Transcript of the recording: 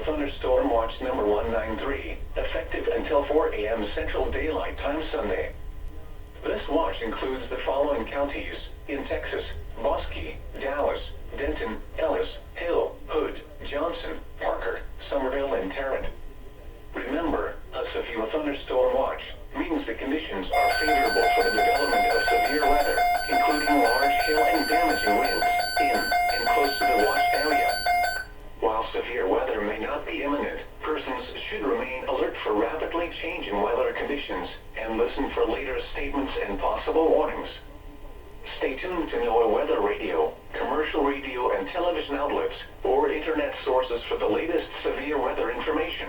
Thunderstorm Watch number 193, effective until 4 a.m. Central Daylight Time Sunday. This watch includes the following counties in Texas: Bosque, Dallas, Denton, Ellis, Hill, Hood, Johnson, Parker, Somerville, and Tarrant. Remember, a severe thunderstorm watch means the conditions are favorable for the development of severe weather, including large hail and damaging winds in and close to the watch area. While severe weather may not be imminent, persons should remain alert for rapidly changing weather conditions and listen for later statements and possible warnings. Stay tuned to NOAA weather radio, commercial radio and television outlets, or internet sources for the latest severe weather information.